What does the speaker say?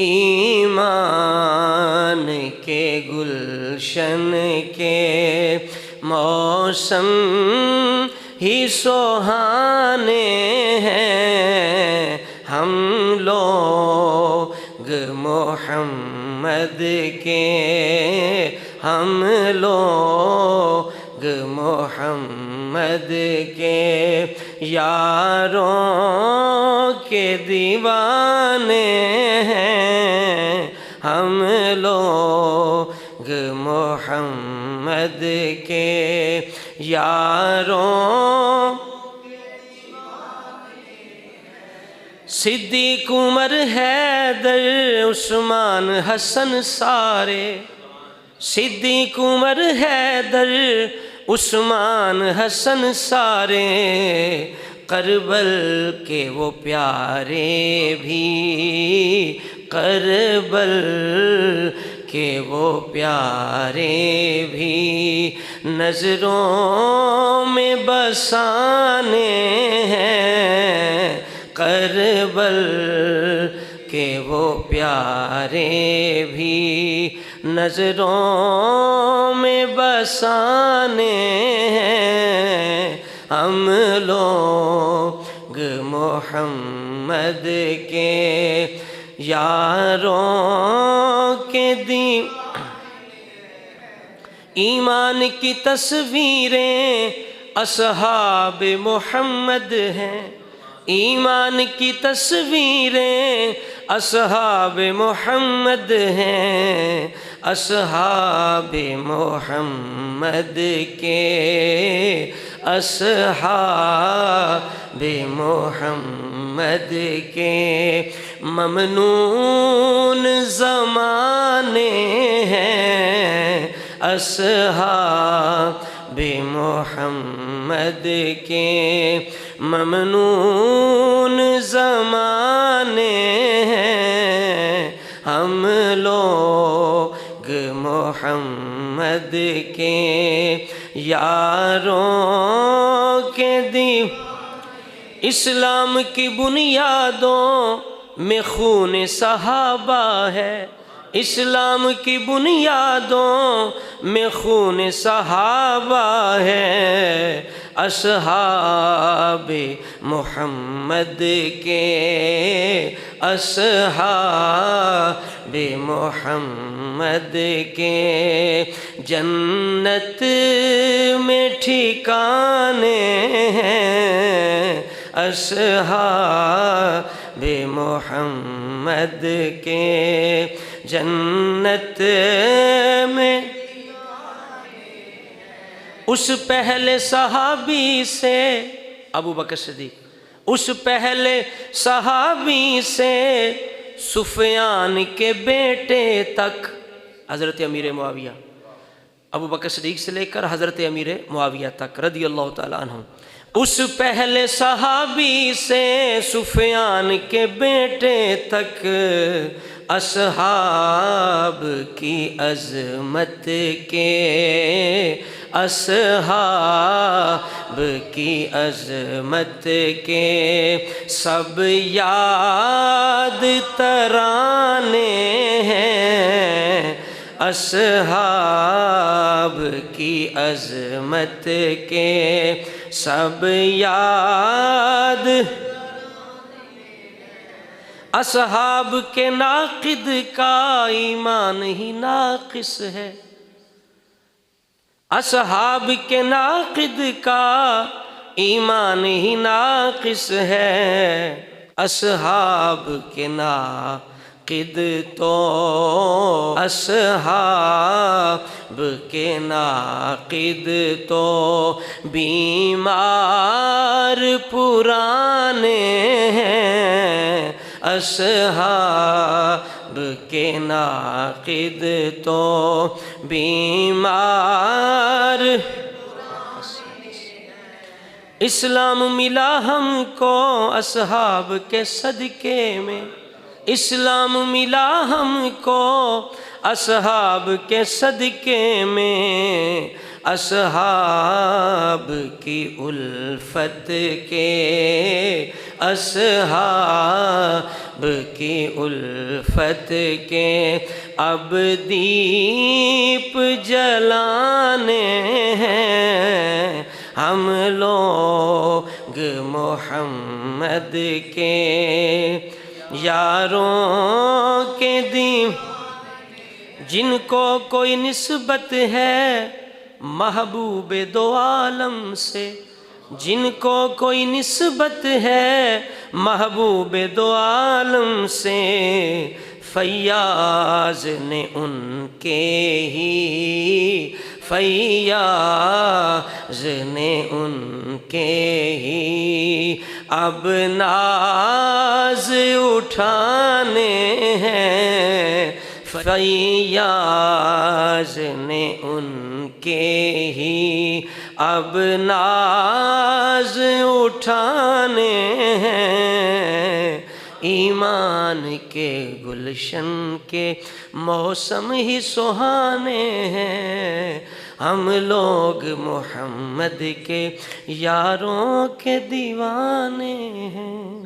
ایمان کے گلشن کے موسم ہی سہانے ہیں، ہم لوگ محمد کے، ہم لوگ محمد کے یاروں کے دیوانے ہیں، ہم لوگ محمد کے یاروں۔ صدیق عمر حیدر عثمان حسن سارے، صدیق عمر حیدر عثمان حسن سارے، کربل کے وہ پیارے بھی، کربل کے وہ پیارے بھی، نظروں میں بسانے ہیں، کربل کے وہ پیارے بھی، نظروں میں بسانے ہیں، ہم لوگ محمد کے یاروں کے دین۔ ایمان کی تصویریں اصحاب محمد ہیں، ایمان کی تصویریں اصحاب محمد ہیں، اصحاب محمد کے، اصحاب محمد کے ممنون زمانے ہیں، اصحاب محمد کے ممنون زمانے ہیں، ہم لوگ محمد کے یاروں کے دی۔ اسلام کی بنیادوں میں خون صحابہ ہے، اسلام کی بنیادوں میں خون صحابہ ہے، اصحاب محمد کے، اصحاب محمد کے جنت میں ٹھکانے ہیں، اصحاب محمد کے جنت میں۔ اس پہلے صحابی سے ابو بکر صدیق، اس پہلے صحابی سے سفیان کے بیٹے تک، حضرت امیر معاویہ، ابو بکر صدیق سے لے کر حضرت امیر معاویہ تک رضی اللہ تعالیٰ عنہ، اس پہلے صحابی سے سفیان کے بیٹے تک اصحاب کی عظمت کے، اصحاب کی عظمت کے سب یاد ترانے ہیں، اصحاب کی عظمت کے سب یاد۔ اصحاب کے ناقد کا ایمان ہی ناقص ہے، اصحاب کے ناقد کا ایمان ہی ناقص ہے، اصحاب کے ناقد تو، اصحاب کے ناقد تو بیمار پرانے ہیں، اصحاب کے ناقد تو بیمار۔ اسلام ملا ہم کو اصحاب کے صدقے میں، اسلام ملا ہم کو اصحاب کے صدقے میں، اصحاب کی الفت کے، اصحاب کی الفت کے اب دیپ جلانے ہیں ہم لوگ محمد کے، یاروں کے دین جن کو کوئی نسبت ہے محبوب دو عالم سے، جن کو کوئی نسبت ہے محبوب دو عالم سے، فیاض نے ان کے ہی، فیاض نے ان کے ہی اب ناز اٹھانے ہیں، فیاض نے ان کے ہی اب ناز اٹھانے ہیں، ایمان کے گلشن کے موسم ہی سہانے ہیں، ہم لوگ محمد کے یاروں کے دیوانے ہیں۔